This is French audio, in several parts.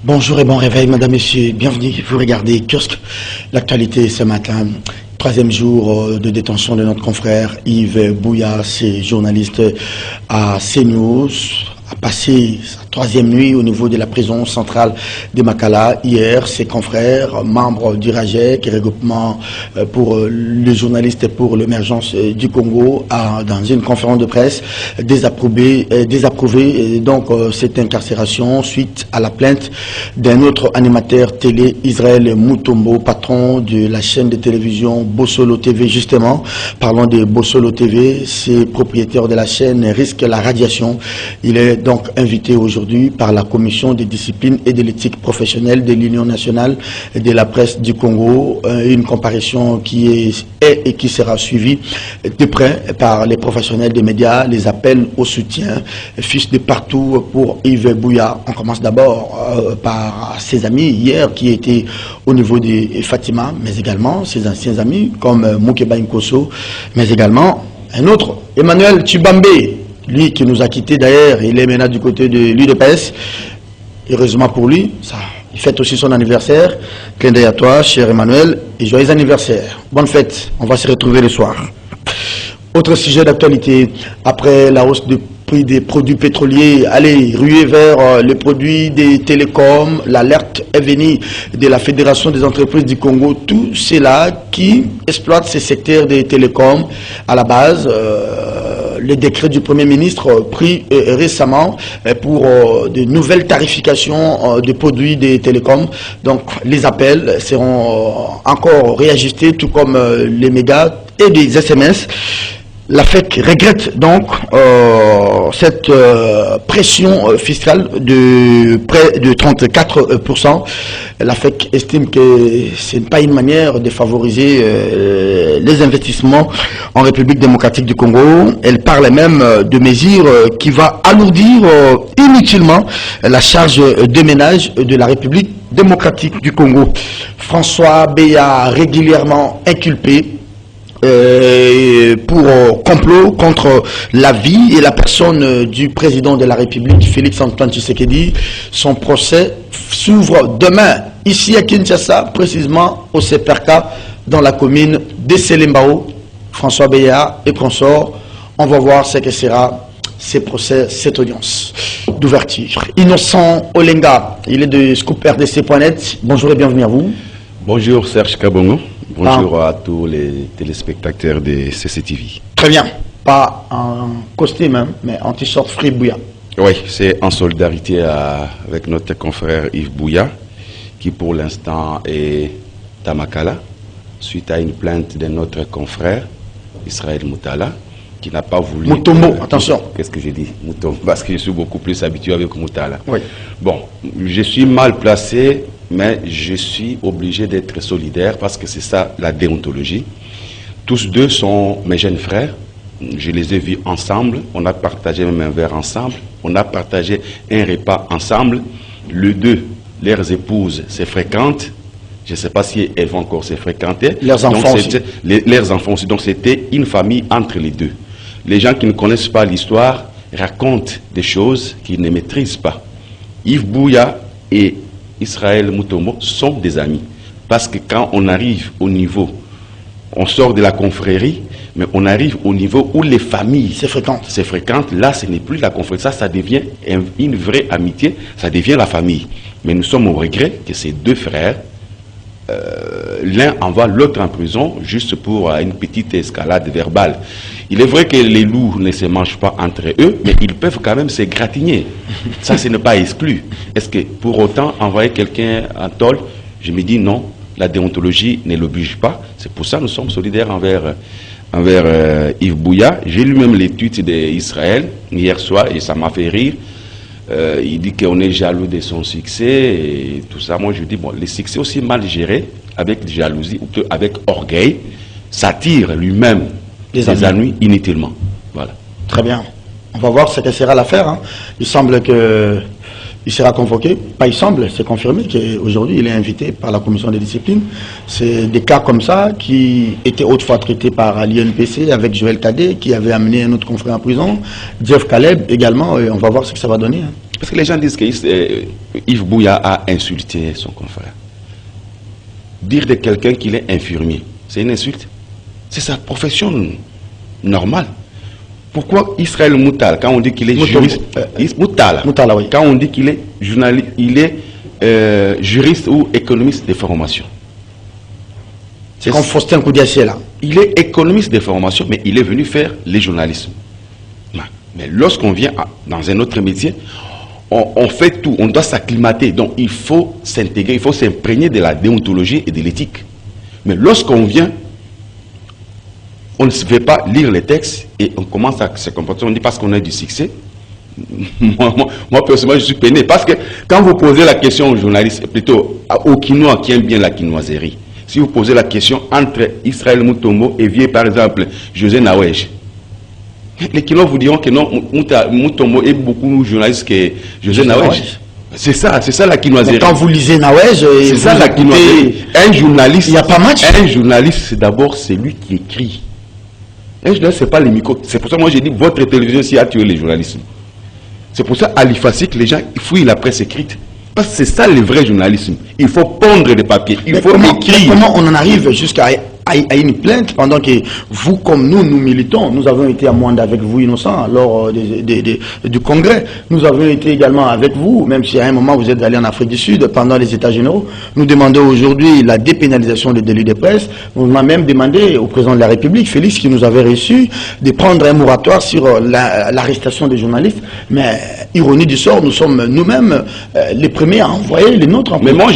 Bonjour et bon réveil, madame, monsieur. Bienvenue. Vous regardez Kiosque. L'actualité ce matin. Troisième jour de détention de notre confrère Yves Buya, c'est journaliste à CNews, a passé sa troisième nuit au niveau de la prison centrale de Makala. Hier, ses confrères, membres du RAJEC, regroupement pour les journalistes pour l'émergence du Congo, dans une conférence de presse, désapprouvé donc cette incarcération suite à la plainte d'un autre animateur télé, Israël Mutombo, patron de la chaîne de télévision Bossolo TV. Justement, parlons de Bossolo TV, ces propriétaires de la chaîne risquent la radiation. Il est donc invité aujourd'hui par la commission des disciplines et de l'éthique professionnelle de l'Union nationale de la presse du Congo, une comparution qui est et qui sera suivie de près par les professionnels des médias. Les appels au soutien fichent de partout pour Yves Buya. On commence d'abord par ses amis hier qui étaient au niveau de Fatima, mais également ses anciens amis comme Moukeba Nkosso, mais également un autre, Emmanuel Tshibambe. Lui qui nous a quittés d'ailleurs, il est maintenant du côté de l'UDPS. Heureusement pour lui, il fête aussi son anniversaire. Clin d'œil à toi, cher Emmanuel, et joyeux anniversaire. Bonne fête, on va se retrouver le soir. Autre sujet d'actualité, après la hausse du prix des produits pétroliers, allez, ruer vers les produits des télécoms, l'alerte est venue de la Fédération des entreprises du Congo, tous ceux-là qui exploitent ces secteurs des télécoms à la base. Le décret du Premier ministre pris récemment pour de nouvelles tarifications des produits des télécoms. Donc les appels seront encore réajustés, tout comme les mégas et des SMS. La FEC regrette donc cette pression fiscale de près de 34%. La FEC estime que ce n'est pas une manière de favoriser les investissements en République démocratique du Congo. Elle parle même de mesures qui vont alourdir inutilement la charge de ménage de la République démocratique du Congo. François Beya, régulièrement inculpé pour complot contre la vie et la personne du président de la République, Félix-Antoine Tshisekedi. Son procès s'ouvre demain, ici à Kinshasa, précisément au CPRK, dans la commune de Selembao. François Beya et consorts, on va voir ce que sera ces procès, cette audience d'ouverture. Innocent Olenga, il est de ScoopRDC.net. Bonjour et bienvenue à vous. Bonjour Serge Kabongo. Bonjour à tous les téléspectateurs de CCTV. Très bien. Pas en costume, hein, mais en t-shirt Free Buya. Oui, c'est en solidarité avec notre confrère Yves Buya, qui pour l'instant est à Makala, suite à une plainte de notre confrère Israël Moutala, qui n'a pas voulu... Mutombo, attention. Qu'est-ce que j'ai dit? Mutombo, parce que je suis beaucoup plus habitué avec Moutala. Oui. Bon, je suis mal placé, mais je suis obligé d'être solidaire parce que c'est ça la déontologie. Tous deux sont mes jeunes frères. Je les ai vus ensemble. On a partagé même un verre ensemble. On a partagé un repas ensemble. Les deux, leurs épouses se fréquentent. Je ne sais pas si elles vont encore se fréquenter. Leurs enfants aussi. Leurs enfants aussi. Donc c'était une famille entre les deux. Les gens qui ne connaissent pas l'histoire racontent des choses qu'ils ne maîtrisent pas. Yves Buya et Israël Mutombo sont des amis. Parce que quand on arrive au niveau, on sort de la confrérie, mais on arrive au niveau où les familles se fréquentent. Là, ce n'est plus la confrérie. Ça devient une vraie amitié. Ça devient la famille. Mais nous sommes au regret que ces deux frères, l'un envoie l'autre en prison juste pour une petite escalade verbale. Il est vrai que les loups ne se mangent pas entre eux, mais ils peuvent quand même se gratigner. Ça, ce n'est pas exclu. Est-ce que pour autant envoyer quelqu'un en tôle? Je me dis non, la déontologie ne l'oblige pas. C'est pour ça que nous sommes solidaires envers Yves Buya. J'ai lu même les tweets d'Israël hier soir et ça m'a fait rire. Il dit qu'on est jaloux de son succès et tout ça. Moi, je dis, bon, les succès aussi mal gérés, avec jalousie ou avec orgueil, s'attire lui-même des ennuis inutilement. Voilà. Très bien. On va voir ce que sera l'affaire. Hein. Il semble qu'il sera convoqué. Pas il semble, c'est confirmé qu'aujourd'hui, il est invité par la commission des disciplines. C'est des cas comme ça qui étaient autrefois traités par l'INPC avec Joël Cadet, qui avait amené un autre confrère en prison. Jeff Caleb également. Et on va voir ce que ça va donner. Hein. Parce que les gens disent que Yves Buya a insulté son confrère. Dire de quelqu'un qu'il est infirmier, c'est une insulte. C'est sa profession normale. Pourquoi Israël Moutal, quand on dit qu'il est juriste, Moutala, oui. Quand on dit qu'il est journaliste, il est juriste ou économiste de formation. C'est comme Faustin Koudiassé là. Il est économiste de formation, mais il est venu faire le journalisme. Mais lorsqu'on vient dans un autre métier, on fait tout, on doit s'acclimater. Donc il faut s'intégrer, il faut s'imprégner de la déontologie et de l'éthique. Mais lorsqu'on vient, on ne se fait pas lire les textes et on commence à se comporter. On dit parce qu'on a du succès. Moi, personnellement, je suis peiné. Parce que quand vous posez la question aux journalistes, plutôt aux Quinois qui aiment bien la quinoiserie, si vous posez la question entre Israël Mutombo et vieux, par exemple, José Nawej, les Quinois vous diront que non, Mutombo est beaucoup de journalistes que José Nawej. C'est ça la quinoiserie. Quand vous lisez Nawej, c'est ça la quinoiserie. Un journaliste, il n'y a pas match. Un journaliste, c'est d'abord celui qui écrit. Un journaliste, c'est pas les micros. C'est pour ça que moi j'ai dit votre télévision aussi a tué les journalistes. C'est pour ça à l'IFACIC, les gens fouillent la presse écrite. Parce que c'est ça le vrai journalisme. Il faut pondre des papiers, il faut écrire. Comment on en arrive jusqu'à une plainte pendant que vous, comme nous militons, nous avons été à Moanda avec vous, innocents, lors du congrès. Nous avons été également avec vous, même si à un moment vous êtes allé en Afrique du Sud pendant les États généraux. Nous demandons aujourd'hui la dépénalisation des délits de presse. On m'a même demandé au président de la République, Félix, qui nous avait reçus, de prendre un moratoire sur l'arrestation des journalistes. Mais ironie du sort, nous sommes nous-mêmes les premiers à envoyer les nôtres. Mais moi,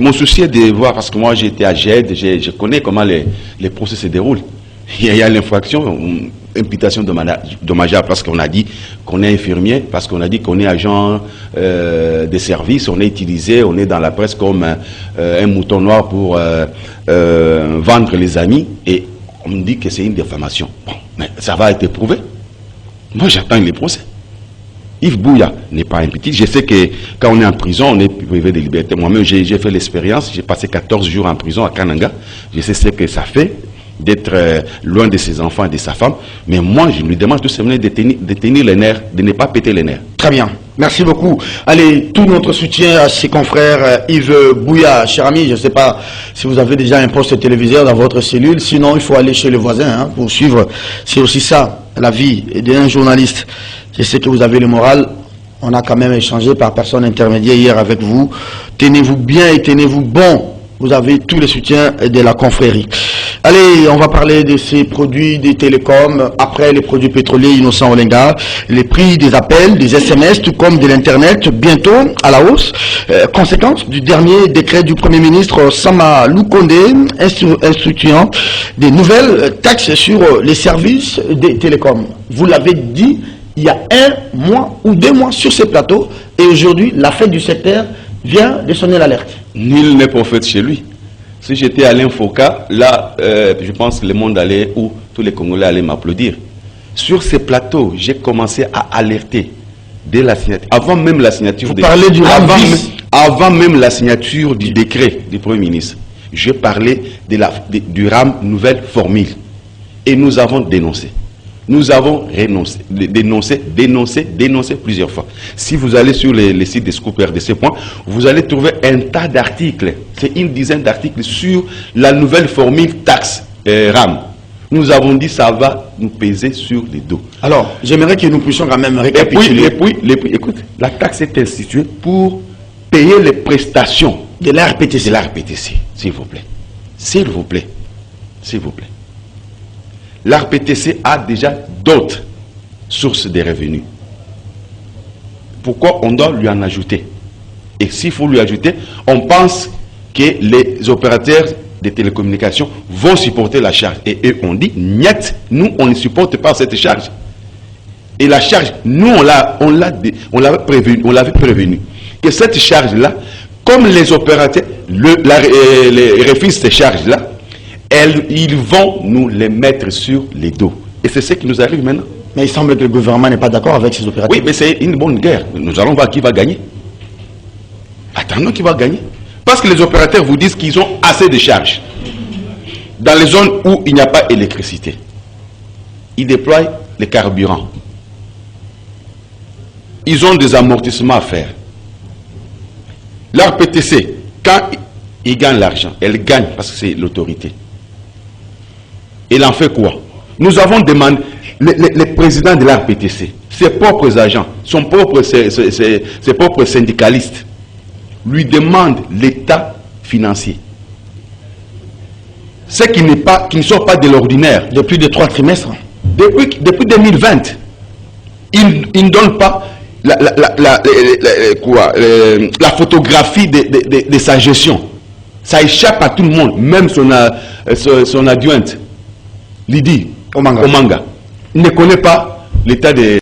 mon souci est de voir, parce que moi j'ai été à GED, je connais comment les procès se déroulent. Il y a l'infraction, imputation dommageable, parce qu'on a dit qu'on est infirmier, parce qu'on a dit qu'on est agent de service, on est utilisé, on est dans la presse comme un mouton noir pour vendre les amis, et on me dit que c'est une diffamation. Bon, mais ça va être prouvé. Moi, j'attends les procès. Yves Buya n'est pas imputé. Je sais que quand on est en prison, on est privé de liberté. Moi-même, j'ai fait l'expérience. J'ai passé 14 jours en prison à Kananga. Je sais ce que ça fait d'être loin de ses enfants et de sa femme. Mais moi, je lui demande tout simplement de tenir les nerfs, de ne pas péter les nerfs. Très bien. Merci beaucoup. Allez, tout notre soutien à ses confrères. Yves Buya, cher ami, je ne sais pas si vous avez déjà un poste téléviseur dans votre cellule. Sinon, il faut aller chez le voisin pour suivre. C'est aussi ça, la vie d'un journaliste. Je sais que vous avez le moral. On a quand même échangé par personne intermédiaire hier avec vous. Tenez-vous bien et tenez-vous bon. Vous avez tout le soutien de la confrérie. Allez, on va parler de ces produits des télécoms, après les produits pétroliers Innocent Olenga, les prix des appels, des SMS, tout comme de l'Internet, bientôt à la hausse. Conséquence du dernier décret du Premier ministre Sama Lukonde, instituant des nouvelles taxes sur les services des télécoms. Vous l'avez dit, il y a 1 mois ou 2 mois sur ces plateaux, et aujourd'hui, la fête du secteur vient de sonner l'alerte. Nul n'est prophète chez lui. Si j'étais Alain Foka, là, je pense que le monde allait, ou tous les Congolais allaient m'applaudir. Sur ces plateaux, j'ai commencé à alerter dès la signature, avant même la signature. Vous parlez du RAM avant même la signature du décret du Premier ministre. Je parlais du RAM nouvelle formule. Et nous avons dénoncé. Nous avons dénoncé plusieurs fois. Si vous allez sur les sites de Scoop RDC, vous allez trouver un tas d'articles. C'est une dizaine d'articles sur la nouvelle formule taxe RAM. Nous avons dit ça va nous peser sur les dos. Alors, j'aimerais que nous puissions quand même récapituler. Et puis, écoute, la taxe est instituée pour payer les prestations de l'ARPTC. De l'ARPTC, s'il vous plaît. S'il vous plaît. S'il vous plaît. L'ARPTC a déjà d'autres sources de revenus. Pourquoi on doit lui en ajouter? Et s'il faut lui ajouter, on pense que les opérateurs de télécommunications vont supporter la charge. Et eux ont dit, niet, nous on ne supporte pas cette charge. Et la charge, nous on l'avait prévenu. Que cette charge-là, comme les opérateurs refusent ces charges-là, ils vont nous les mettre sur les dos. Et c'est ce qui nous arrive maintenant. Mais il semble que le gouvernement n'est pas d'accord avec ces opérateurs. Oui, mais c'est une bonne guerre. Nous allons voir qui va gagner. Attendons qui va gagner. Parce que les opérateurs vous disent qu'ils ont assez de charges. Dans les zones où il n'y a pas d'électricité, ils déploient les carburants. ils ont des amortissements à faire. L'RPTC, quand il gagne l'argent, elle gagne parce que c'est l'autorité. Il en fait quoi? Nous avons demandé, les présidents de l'RPTC, ses propres agents, ses propres syndicalistes, lui demandent l'état financier. Ce qui ne sort pas de l'ordinaire. Depuis 3 trimestres. Depuis 2020, il ne donne pas la photographie de sa gestion. Ça échappe à tout le monde, même son adjointe, Lydie Omanga, ne connaît pas l'état des...